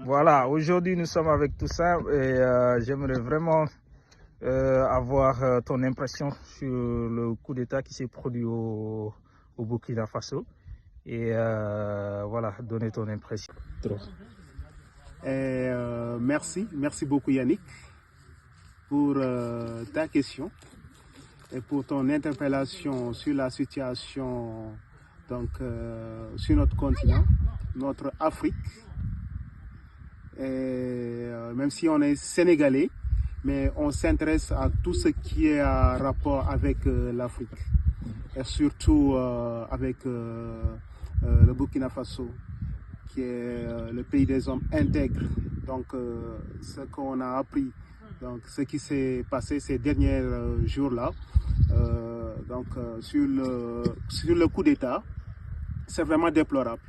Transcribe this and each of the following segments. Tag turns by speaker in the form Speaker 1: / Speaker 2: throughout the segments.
Speaker 1: Voilà, aujourd'hui nous sommes avec Toussaint et j'aimerais vraiment avoir ton impression sur le coup d'État qui s'est produit au Burkina Faso et voilà, donner ton impression.
Speaker 2: Merci beaucoup Yannick pour ta question et pour ton interpellation sur la situation sur notre continent, notre Afrique. Et même si on est sénégalais, mais on s'intéresse à tout ce qui est en rapport avec l'Afrique et surtout avec le Burkina Faso, qui est le pays des hommes intègres. Donc, ce qu'on a appris, donc ce qui s'est passé ces derniers jours-là, sur le coup d'État, c'est vraiment déplorable,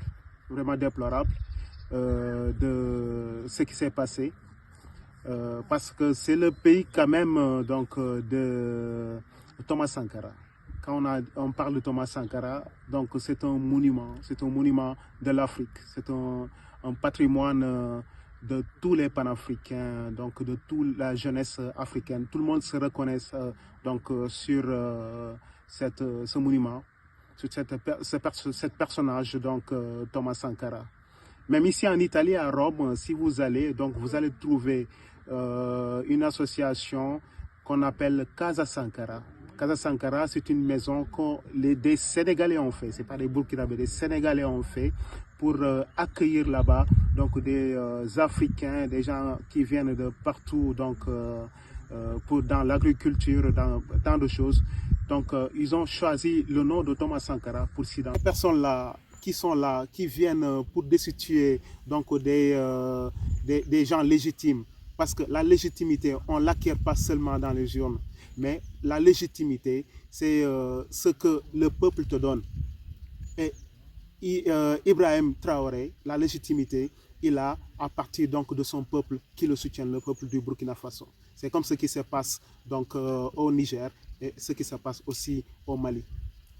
Speaker 2: de ce qui s'est passé, parce que c'est le pays quand même de Thomas Sankara. Quand on parle de Thomas Sankara, donc c'est un monument de l'Afrique, c'est un patrimoine de tous les panafricains, donc de toute la jeunesse africaine. Tout le monde se reconnaît sur ce monument, sur ce personnage, Thomas Sankara. Même ici en Italie, à Rome, si vous allez, donc vous allez trouver une association qu'on appelle Casa Sankara. Casa Sankara, c'est une maison que des Sénégalais ont fait, c'est pas des Burkinabés, des Sénégalais ont fait pour accueillir là-bas donc des Africains, des gens qui viennent de partout, dans l'agriculture, dans tant de choses. Donc ils ont choisi le nom de Thomas Sankara pour s'identifier. Les personnes là qui sont là, qui viennent pour destituer des gens légitimes, parce que la légitimité, on ne l'acquiert pas seulement dans les urnes, mais la légitimité, c'est ce que le peuple te donne. Et Ibrahim Traoré, la légitimité, il a à partir de son peuple qui le soutient, le peuple du Burkina Faso. C'est comme ce qui se passe au Niger et ce qui se passe aussi au Mali.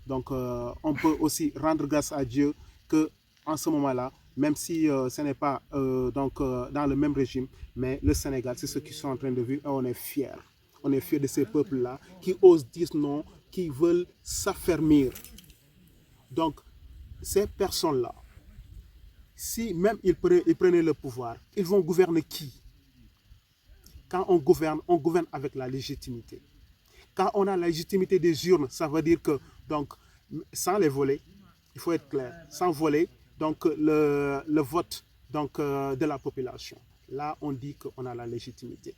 Speaker 2: Donc on peut aussi rendre grâce à Dieu qu'en ce moment-là, même si ce n'est pas dans le même régime, mais le Sénégal, c'est ce qu'ils sont en train de vivre et on est fiers. On est fiers de ces peuples-là qui osent dire non, qui veulent s'affermir. Donc, ces personnes-là, si même ils prenaient le pouvoir, ils vont gouverner qui? Quand on gouverne avec la légitimité. Quand on a la légitimité des urnes, ça veut dire que, donc, sans les voler, il faut être clair, sans voler, donc, le vote de la population. Là, on dit qu'on a la légitimité.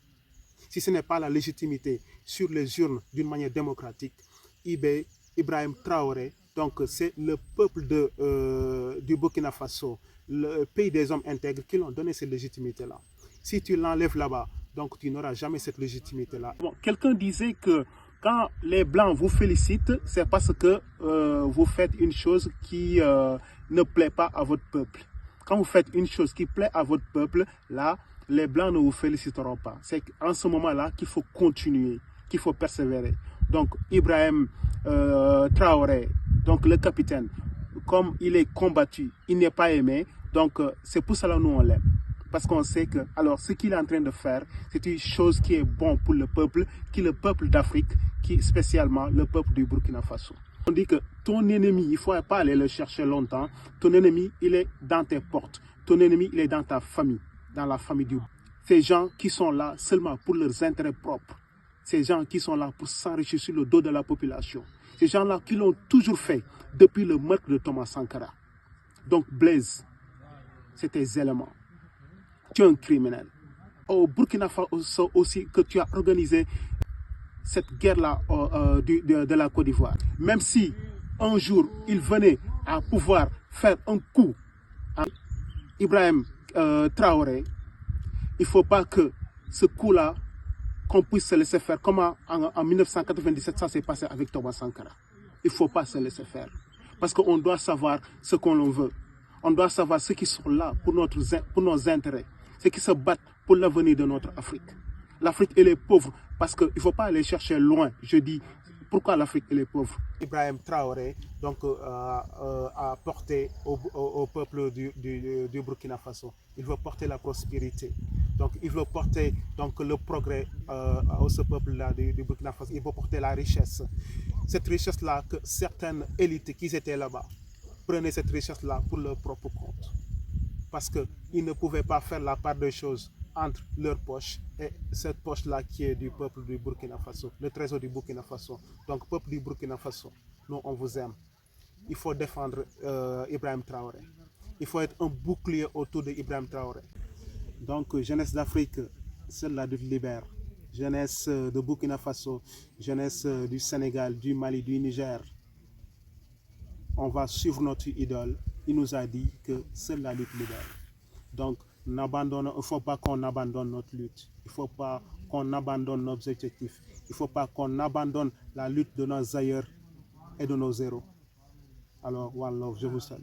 Speaker 2: Si ce n'est pas la légitimité sur les urnes d'une manière démocratique, Ibrahim Traoré, donc c'est le peuple du Burkina Faso, le pays des hommes intègres qui l'ont donné cette légitimité-là. Si tu l'enlèves là-bas, donc tu n'auras jamais cette légitimité-là. Bon, quelqu'un disait que quand les Blancs vous félicitent, c'est parce que vous faites une chose qui ne plaît pas à votre peuple. Quand vous faites une chose qui plaît à votre peuple, là, les Blancs ne vous féliciteront pas. C'est en ce moment-là qu'il faut continuer, qu'il faut persévérer. Donc, Ibrahim Traoré, donc le capitaine, comme il est combattu, il n'est pas aimé, donc c'est pour cela que nous on l'aime. Parce qu'on sait que, alors, ce qu'il est en train de faire, c'est une chose qui est bon pour le peuple, qui est le peuple d'Afrique, qui spécialement le peuple du Burkina Faso. On dit que ton ennemi, il ne faut pas aller le chercher longtemps. Ton ennemi, il est dans tes portes. Ton ennemi, il est dans ta famille, dans la famille du. Ces gens qui sont là seulement pour leurs intérêts propres. Ces gens qui sont là pour s'enrichir sur le dos de la population. Ces gens-là qui l'ont toujours fait depuis le meurtre de Thomas Sankara. Donc, Blaise, c'est tes éléments. Tu es un criminel. Au Burkina Faso aussi, que tu as organisé cette guerre-là de la Côte d'Ivoire. Même si un jour, il venait à pouvoir faire un coup à Ibrahim Traoré, il ne faut pas que ce coup-là, qu'on puisse se laisser faire. Comme en 1997, ça s'est passé avec Thomas Sankara. Il ne faut pas se laisser faire. Parce qu'on doit savoir ce qu'on veut. On doit savoir ceux qui sont là pour nos intérêts. Ceux qui se battent pour l'avenir de notre Afrique. L'Afrique, elle est pauvre parce qu'il ne faut pas aller chercher loin. Je dis pourquoi l'Afrique elle est pauvre. Ibrahim Traoré donc, a porté au peuple du Burkina Faso. Il veut porter la prospérité. Donc, il veut porter donc, le progrès à ce peuple-là du Burkina Faso. Il veut porter la richesse. Cette richesse-là que certaines élites qui étaient là-bas prenaient cette richesse-là pour leur propre compte. Parce qu'ils ne pouvaient pas faire la part des choses entre leur poche et cette poche-là qui est du peuple du Burkina Faso, le trésor du Burkina Faso. Donc, peuple du Burkina Faso, nous, on vous aime. Il faut défendre Ibrahim Traoré. Il faut être un bouclier autour de Ibrahim Traoré. Donc, jeunesse d'Afrique, seule la lutte libère. Jeunesse de Burkina Faso, jeunesse du Sénégal, du Mali, du Niger. On va suivre notre idole. Il nous a dit que seule la lutte libère. Donc, il ne faut pas qu'on abandonne notre lutte. Il ne faut pas qu'on abandonne nos objectifs. Il ne faut pas qu'on abandonne la lutte de nos ailleurs et de nos héros. Alors, One Love, je vous salue.